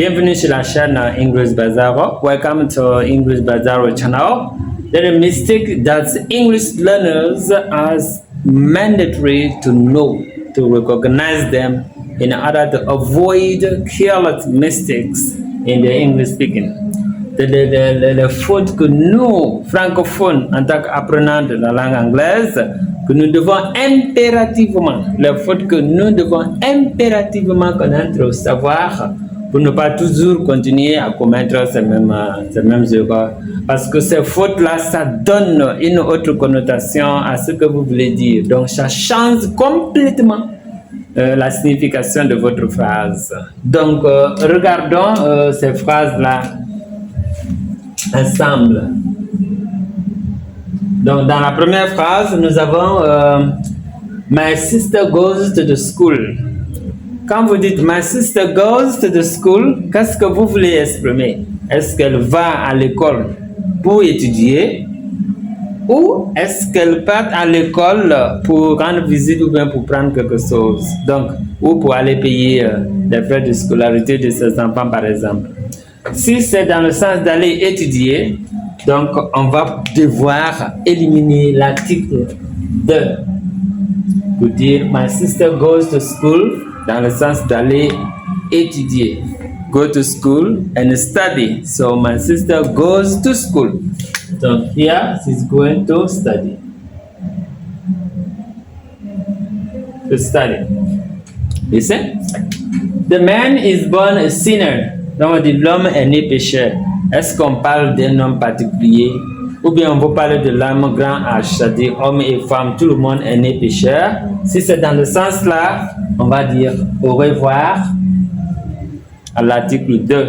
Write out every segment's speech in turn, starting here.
Bienvenue sur la chaîne English Bazaar. Welcome to English Bazaar channel. There is a mistake that English learners are mandatory to know, to recognize them in order to avoid careless mistakes in the English speaking. Les fautes que nous, francophones, en tant qu'apprenants de la langue anglaise, que nous devons impérativement, les fautes que nous devons impérativement connaître au savoir pour ne pas toujours continuer à commettre ces mêmes erreurs. Parce que ces fautes-là, ça donne une autre connotation à ce que vous voulez dire. Donc, ça change complètement la signification de votre phrase. Donc, regardons ces phrases-là ensemble. Donc, dans la première phrase, nous avons My sister goes to the school. Quand vous dites My sister goes to the school, qu'est-ce que vous voulez exprimer? Est-ce qu'elle va à l'école pour étudier ou est-ce qu'elle part à l'école pour rendre visite ou bien pour prendre quelque chose? Donc, ou pour aller payer les frais de scolarité de ses enfants, par exemple. Si c'est dans le sens d'aller étudier, donc on va devoir éliminer l'article de pour dire My sister goes to school dans le sens d'aller étudier. Go to school and study. So my sister goes to school. So here she's going to study. To study. Listen. The man is born a sinner. Donc on dit l'homme est né pécheur. Est-ce qu'on parle d'un homme particulier ou bien on veut parler de l'homme grand H, c'est-à-dire homme et femme, tout le monde est né pécheur? Si c'est dans le sens là, on va dire au revoir à l'article 2.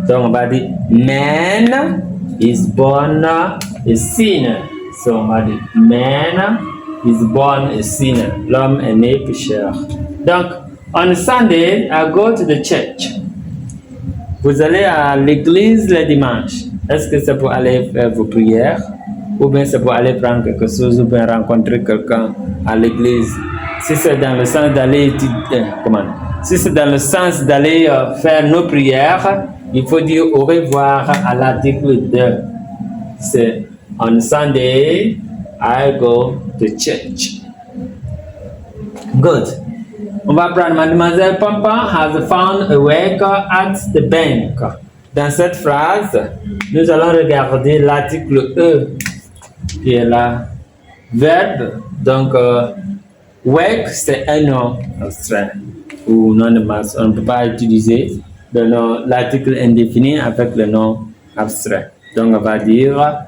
Donc on va dire man is born a sinner. So on va dire man is born a sinner. L'homme est né pécheur. Donc on Sunday, I go to the church. Vous allez à l'église le dimanche. Est-ce que c'est pour aller faire vos prières ou bien c'est pour aller prendre quelque chose ou bien rencontrer quelqu'un à l'église? Si c'est dans le sens d'aller Si c'est dans le sens d'aller faire nos prières, il faut dire au revoir à l'article 2. C'est on Sunday, I go to church. Good. On va prendre Mademoiselle Pampa has found a work at the bank. Dans cette phrase, nous allons regarder l'article E qui est là. Verbe. Donc, work, c'est un nom abstrait ou nom de masse. On ne peut pas utiliser l'article indéfini avec le nom abstrait. Donc, on va dire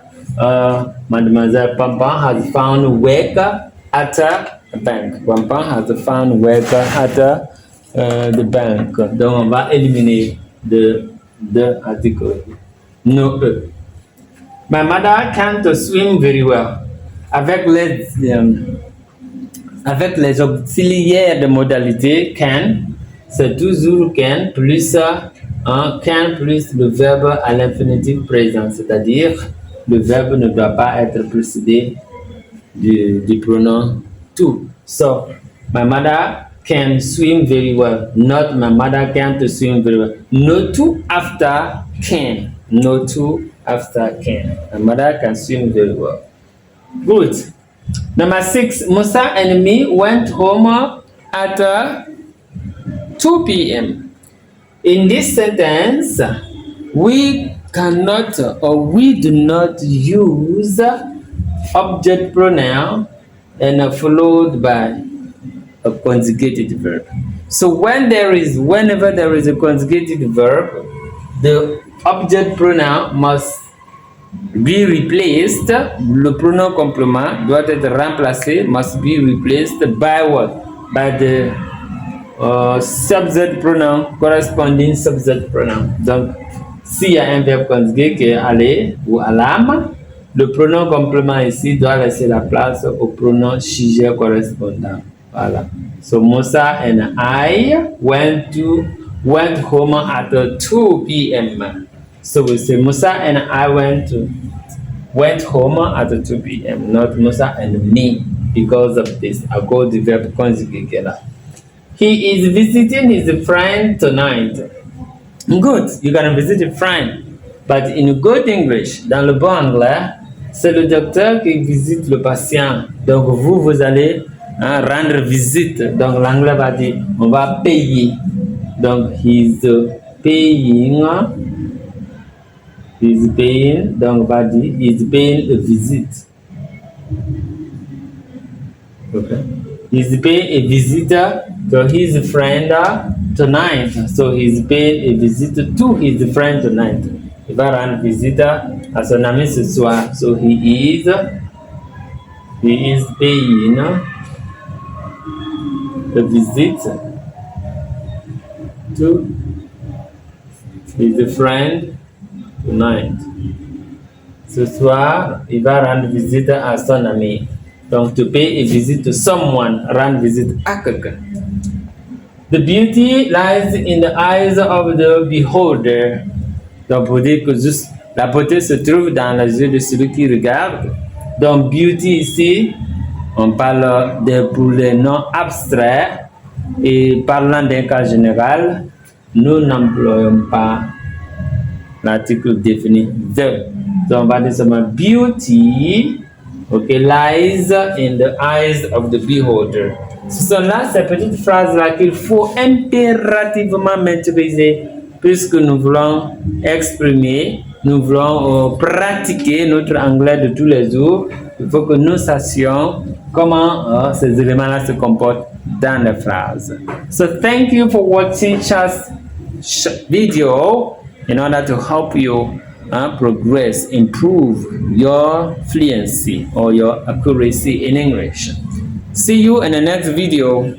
Mademoiselle Pampa has found work at a bank. Pampa has found work at the bank. Donc, on va éliminer de articles. No E. My mother can't swim very well. Avec les auxiliaires de modalité can, c'est toujours can plus can plus le verbe à l'infinitif présent, c'est-à-dire le verbe ne doit pas être précédé du pronom to. So, my mother can swim very well. Not my mother can't swim very well. No to after can. No to after can. My mother can swim very well. Good. Number 6. Musa and me went home at 2 p.m. In this sentence, we cannot or we do not use object pronoun and followed by a conjugated verb. So whenever there is a conjugated verb, the object pronoun must be replaced. Le pronom complément doit être remplacé, must be replaced by what? By the subject pronoun, corresponding subject pronoun. Donc, s'il y a un verbe conjugué qui est aller ou à l'âme, le pronom complément ici doit laisser la place au pronom sujet correspondant. Voilà. So Musa and I went home at 2 p.m. So we say Musa and I went home at 2 p.m. Not Musa and me, because of this. I go the verb conjugate. He is visiting his friend tonight. Good, you can visit a friend. But in good English, dans le bon anglais, c'est le docteur qui visite le patient. Donc vous allez rendre visite. Donc l'anglais va dire, on va payer. Donc he's paying. He's paying. Donc va dire, he's paying a visit. Okay. He's paying a visitor to his friend tonight. So he's paying a visit to his friend tonight. Il va rendre visite à son ami ce soir. So he is paying a visit to his friend tonight. Ce soir, il va rendre visite à son ami. Donc, to pay a visit to someone, rendre visite à quelqu'un. The beauty lies in the eyes of the beholder. Donc, pour dire que juste la beauté se trouve dans les yeux de celui qui regarde. Donc, beauty ici, on parle pour les noms abstraits. Et parlant d'un cas général, nous n'employons pas l'article défini the. Donc, on va dire seulement beauty, okay, lies in the eyes of the beholder. Ce sont là ces petites phrases-là qu'il faut impérativement maîtriser puisque nous voulons exprimer, nous voulons pratiquer notre anglais de tous les jours. Il faut que nous sachions comment ces éléments-là se comportent dans les phrases. So thank you for watching this video in order to help you progress, improve your fluency or your accuracy in English. See you in the next video.